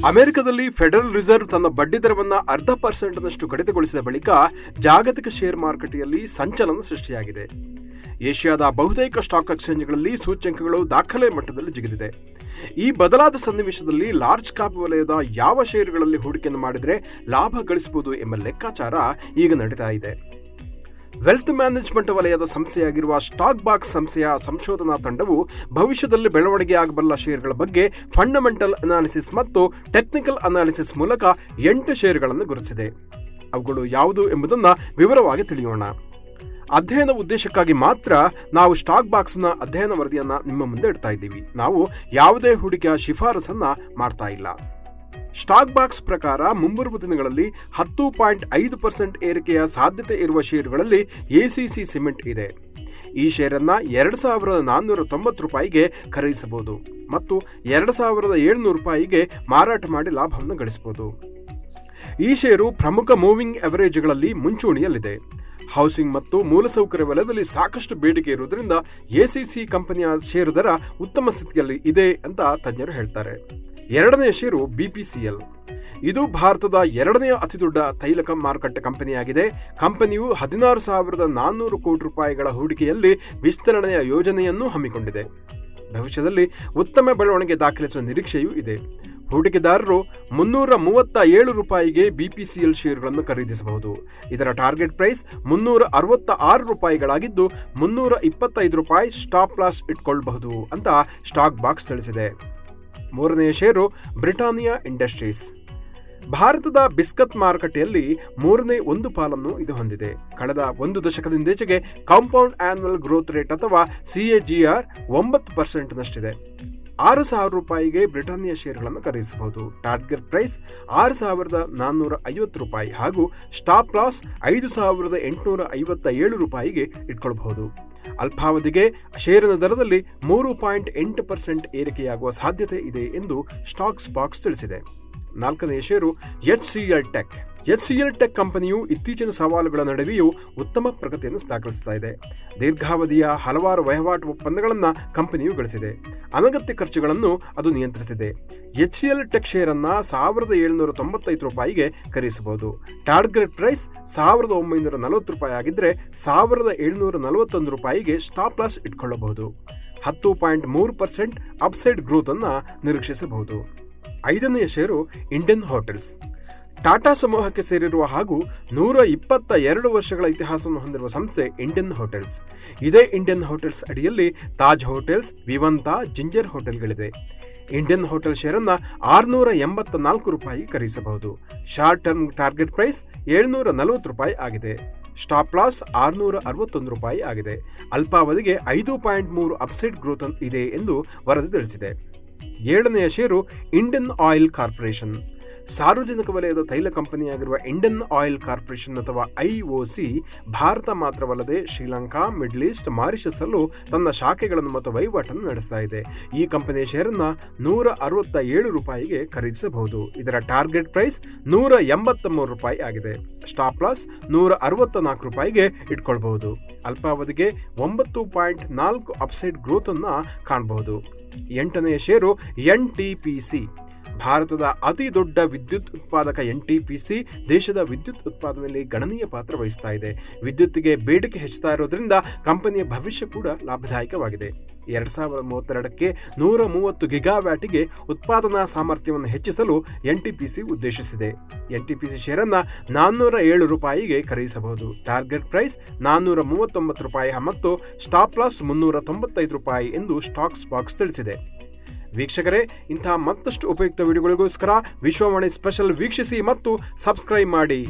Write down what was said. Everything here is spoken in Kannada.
ಅಮೆರಿಕದಲ್ಲಿ ಫೆಡರಲ್ ರಿಸರ್ವ್ ತನ್ನ ಬಡ್ಡಿ ದರವನ್ನು 0.5% ಕಡಿತಗೊಳಿಸಿದ ಬಳಿಕ ಜಾಗತಿಕ ಶೇರ್ ಮಾರುಕಟ್ಟೆಯಲ್ಲಿ ಸಂಚಲನ ಸೃಷ್ಟಿಯಾಗಿದೆ. ಏಷ್ಯಾದ ಬಹುತೇಕ ಸ್ಟಾಕ್ ಎಕ್ಸ್ಚೇಂಜ್ಗಳಲ್ಲಿ ಸೂಚ್ಯಂಕಗಳು ದಾಖಲೆ ಮಟ್ಟದಲ್ಲಿ ಜಿಗಿದಿದೆ. ಈ ಬದಲಾದ ಸನ್ನಿವೇಶದಲ್ಲಿ ಲಾರ್ಜ್ ಕ್ಯಾಪ್ ವಲಯದ ಯಾವ ಷೇರುಗಳಲ್ಲಿ ಹೂಡಿಕೆಯನ್ನು ಮಾಡಿದರೆ ಲಾಭ ಗಳಿಸಬಹುದು ಎಂಬ ಲೆಕ್ಕಾಚಾರ ಈಗ ನಡೀತಾ ಇದೆ. ವೆಲ್ತ್ ಮ್ಯಾನೇಜ್ಮೆಂಟ್ ವಲಯದ ಸಂಸ್ಥೆಯಾಗಿರುವ ಸ್ಟಾಕ್ ಬಾಕ್ಸ್ ಸಂಸ್ಥೆಯ ಸಂಶೋಧನಾ ತಂಡವು ಭವಿಷ್ಯದಲ್ಲಿ ಬೆಳವಣಿಗೆ ಆಗಬಲ್ಲ ಷೇರುಗಳ ಬಗ್ಗೆ ಫಂಡಮೆಂಟಲ್ ಅನಾಲಿಸಿಸ್ ಮತ್ತು ಟೆಕ್ನಿಕಲ್ ಅನಾಲಿಸಿಸ್ ಮೂಲಕ 8 ಷೇರುಗಳನ್ನು ಗುರುತಿಸಿದೆ. ಅವುಗಳು ಯಾವುದು ಎಂಬುದನ್ನು ವಿವರವಾಗಿ ತಿಳಿಯೋಣ. ಅಧ್ಯಯನ ಉದ್ದೇಶಕ್ಕಾಗಿ ಮಾತ್ರ ನಾವು ಸ್ಟಾಕ್ ಬಾಕ್ಸ್ನ ಅಧ್ಯಯನ ವರದಿಯನ್ನು ನಿಮ್ಮ ಮುಂದೆ ಇಡ್ತಾ ಇದ್ದೀವಿ. ನಾವು ಯಾವುದೇ ಹೂಡಿಕೆಯ ಶಿಫಾರಸನ್ನ ಮಾಡ್ತಾ ಇಲ್ಲ. ಸ್ಟಾಕ್ ಬಾಕ್ಸ್ ಪ್ರಕಾರ ಮುಂಬರುವ ದಿನಗಳಲ್ಲಿ 10.5% ಏರಿಕೆಯ ಸಾಧ್ಯತೆ ಇರುವ ಷೇರುಗಳಲ್ಲಿ ಎಸಿಸಿ ಸಿಮೆಂಟ್ ಇದೆ. ಈ ಶೇರನ್ನು $2,490 ಖರೀದಿಸಬಹುದು ಮತ್ತು $2,700 ಮಾರಾಟ ಮಾಡಿ ಲಾಭವನ್ನು ಗಳಿಸಬಹುದು. ಈ ಷೇರು ಪ್ರಮುಖ ಮೂವಿಂಗ್ ಅವರೇಜ್ಗಳಲ್ಲಿ ಮುಂಚೂಣಿಯಲ್ಲಿದೆ. ಹೌಸಿಂಗ್ ಮತ್ತು ಮೂಲಸೌಕರ್ಯ ವಲಯದಲ್ಲಿ ಸಾಕಷ್ಟು ಬೇಡಿಕೆ ಇರುವುದರಿಂದ ಎಸಿಸಿ ಕಂಪನಿಯ ಷೇರು ದರ ಉತ್ತಮ ಸ್ಥಿತಿಯಲ್ಲಿ ಇದೆ ಅಂತ ತಜ್ಞರು ಹೇಳ್ತಾರೆ. ಎರಡನೆಯ ಷೇರು ಬಿಪಿಸಿಎಲ್. ಇದು ಭಾರತದ 2ನೇ ಅತಿದೊಡ್ಡ ತೈಲ ಮಾರುಕಟ್ಟೆ ಕಂಪನಿಯಾಗಿದೆ. ಕಂಪನಿಯು $16,400 ಕೋಟಿ ಹೂಡಿಕೆಯಲ್ಲಿ ವಿಸ್ತರಣೆಯ ಯೋಜನೆಯನ್ನು ಹಮ್ಮಿಕೊಂಡಿದೆ. ಭವಿಷ್ಯದಲ್ಲಿ ಉತ್ತಮ ಬೆಳವಣಿಗೆ ದಾಖಲಿಸುವ ನಿರೀಕ್ಷೆಯೂ ಇದೆ. ಹೂಡಿಕೆದಾರರು $337 ಬಿಪಿಸಿಎಲ್ ಷೇರುಗಳನ್ನು ಖರೀದಿಸಬಹುದು. ಇದರ ಟಾರ್ಗೆಟ್ ಪ್ರೈಸ್ $366 $325 ಸ್ಟಾಪ್ ಲಾಸ್ ಇಟ್ಕೊಳ್ಳಬಹುದು ಅಂತ ಸ್ಟಾಕ್ ಬಾಕ್ಸ್ ತಿಳಿಸಿದೆ. ಮೂರನೆಯ ಷೇರು ಬ್ರಿಟಾನಿಯಾ ಇಂಡಸ್ಟ್ರೀಸ್. ಭಾರತದ ಬಿಸ್ಕತ್ ಮಾರುಕಟ್ಟೆಯಲ್ಲಿ 1/3 ಪಾಲನ್ನು ಇದು ಹೊಂದಿದೆ. ಕಳೆದ 1 ದಶಕದಿಂದೀಚೆಗೆ ಕಾಂಪೌಂಡ್ ಆನ್ಯುವಲ್ ಗ್ರೋತ್ ರೇಟ್ ಅಥವಾ CAGR 9%ನಷ್ಟಿದೆ. $6,000 ಬ್ರಿಟಾನಿಯಾ ಷೇರುಗಳನ್ನು ಖರೀದಿಸಬಹುದು. ಟಾರ್ಗೆಟ್ ಪ್ರೈಸ್ $6,450 ಹಾಗೂ ಸ್ಟಾಪ್ ಲಾಸ್ $5,857 ಇಟ್ಕೊಳ್ಳಬಹುದು. ಅಲ್ಪಾವಧಿಗೆ ಷೇರಿನ ದರದಲ್ಲಿ 3.8% ಏರಿಕೆಯಾಗುವ ಸಾಧ್ಯತೆ ಇದೆ ಎಂದು ಸ್ಟಾಕ್ಸ್ ಬಾಕ್ಸ್ ತಿಳಿಸಿದೆ. ನಾಲ್ಕನೆಯ ಷೇರು HCL ಟೆಕ್. HCL ಟೆಕ್ ಕಂಪನಿಯು ಇತ್ತೀಚಿನ ಸವಾಲುಗಳ ನಡುವೆಯೂ ಉತ್ತಮ ಪ್ರಗತಿಯನ್ನು ದಾಖಲಿಸ್ತಾ ಇದೆ. ದೀರ್ಘಾವಧಿಯ ಹಲವಾರು ವಹಿವಾಟು ಒಪ್ಪಂದಗಳನ್ನು ಕಂಪನಿಯು ಗಳಿಸಿದೆ. ಅನಗತ್ಯ ಖರ್ಚುಗಳನ್ನು ಅದು ನಿಯಂತ್ರಿಸಿದೆ. HCL ಟೆಕ್ ಶೇರನ್ನು $1,795 ಖರೀದಿಸಬಹುದು. ಟಾರ್ಗೆಟ್ ಪ್ರೈಸ್ $1,940 ಆಗಿದ್ದರೆ $1,741 ಸ್ಟಾಪ್ ಲಾಸ್ ಇಟ್ಕೊಳ್ಳಬಹುದು. 10.3% ಅಪ್ಸೈಡ್ ಗ್ರೋತ್ ಅನ್ನು ನಿರೀಕ್ಷಿಸಬಹುದು. ಐದನೆಯ ಷೇರು ಇಂಡಿಯನ್ ಹೋಟೆಲ್ಸ್. ಟಾಟಾ ಸಮೂಹಕ್ಕೆ ಸೇರಿರುವ ಹಾಗೂ 122 ವರ್ಷಗಳ ಇತಿಹಾಸವನ್ನು ಹೊಂದಿರುವ ಸಂಸ್ಥೆ ಇಂಡಿಯನ್ ಹೋಟೆಲ್ಸ್. ಇದೇ ಇಂಡಿಯನ್ ಹೋಟೆಲ್ಸ್ ಅಡಿಯಲ್ಲಿ ತಾಜ್ ಹೋಟೆಲ್ಸ್, ವಿವಂತ, ಜಿಂಜರ್ ಹೋಟೆಲ್ಗಳಿದೆ. ಇಂಡಿಯನ್ ಹೋಟೆಲ್ ಶೇರನ್ನು $684 ಖರೀದಿಸಬಹುದು. ಶಾರ್ಟ್ ಟರ್ಮ್ ಟಾರ್ಗೆಟ್ ಪ್ರೈಸ್ $740 ಆಗಿದೆ. ಸ್ಟಾಪ್ ಲಾಸ್ $661 ಆಗಿದೆ. ಅಲ್ಪಾವಧಿಗೆ 5.3 ಅಪ್ಸೈಡ್ ಗ್ರೋತ್ ಇದೆ ಎಂದು ವರದಿ ತಿಳಿಸಿದೆ. ಏಳನೆಯ ಷೇರು ಇಂಡಿಯನ್ ಆಯಿಲ್ ಕಾರ್ಪೊರೇಷನ್. ಸಾರ್ವಜನಿಕ ವಲಯದ ತೈಲ ಕಂಪನಿಯಾಗಿರುವ ಇಂಡಿಯನ್ ಆಯಿಲ್ ಕಾರ್ಪೊರೇಷನ್ ಅಥವಾ IOC ಭಾರತ ಮಾತ್ರವಲ್ಲದೆ ಶ್ರೀಲಂಕಾ, ಮಿಡ್ಲ್ ಈಸ್ಟ್, ಮಾರಿಷಸ್ ಅಲ್ಲೂ ತನ್ನ ಶಾಖೆಗಳನ್ನು ಮತ್ತು ವಹಿವಾಟನ್ನು ನಡೆಸ್ತಾ ಇದೆ. ಈ ಕಂಪನಿಯ ಶೇರನ್ನು $167 ಖರೀದಿಸಬಹುದು. ಇದರ ಟಾರ್ಗೆಟ್ ಪ್ರೈಸ್ $183 ಆಗಿದೆ. Stop loss $164 ಇಟ್ಕೊಳ್ಬಹುದು. ಅಲ್ಪಾವಧಿಗೆ 9.4 ಅಪ್ಸೈಡ್ ಗ್ರೋತ್ ಅನ್ನು ಕಾಣಬಹುದು. ಎಂಟನೆಯ ಷೇರು NTPC. ಭಾರತದ ಅತಿ ದೊಡ್ಡ ವಿದ್ಯುತ್ ಉತ್ಪಾದಕ NTPC ದೇಶದ ವಿದ್ಯುತ್ ಉತ್ಪಾದನೆಯಲ್ಲಿ ಗಣನೀಯ ಪಾತ್ರ ವಹಿಸ್ತಾ ಇದೆ. ವಿದ್ಯುತ್ತಿಗೆ ಬೇಡಿಕೆ ಹೆಚ್ಚುತ್ತಾ ಇರೋದ್ರಿಂದ ಕಂಪನಿಯ ಭವಿಷ್ಯ ಕೂಡ ಲಾಭದಾಯಕವಾಗಿದೆ. 2032ಕ್ಕೆ 130 ಗಿಗಾವ್ಯಾಟಿಗೆ ಉತ್ಪಾದನಾ ಸಾಮರ್ಥ್ಯವನ್ನು ಹೆಚ್ಚಿಸಲು NTPC ಉದ್ದೇಶಿಸಿದೆ. NTPC ಶೇರನ್ನು $407 ಖರೀದಿಸಬಹುದು. ಟಾರ್ಗೆಟ್ ಪ್ರೈಸ್ $439 ಮತ್ತು ಸ್ಟಾಪ್ ಲಾಸ್ $395 ಎಂದು ಸ್ಟಾಕ್ಸ್ ಬಾಕ್ಸ್ ತಿಳಿಸಿದೆ. ವೀಕ್ಷಕರೇ, ಇಂತಹ ಮತ್ತಷ್ಟು ಉಪಯುಕ್ತ ವಿಡಿಯೋಗಳಿಗೋಸ್ಕರ ವಿಶ್ವವಾಣಿ ಸ್ಪೆಷಲ್ ವೀಕ್ಷಿಸಿ ಮತ್ತು ಸಬ್ಸ್ಕ್ರೈಬ್ ಮಾಡಿ.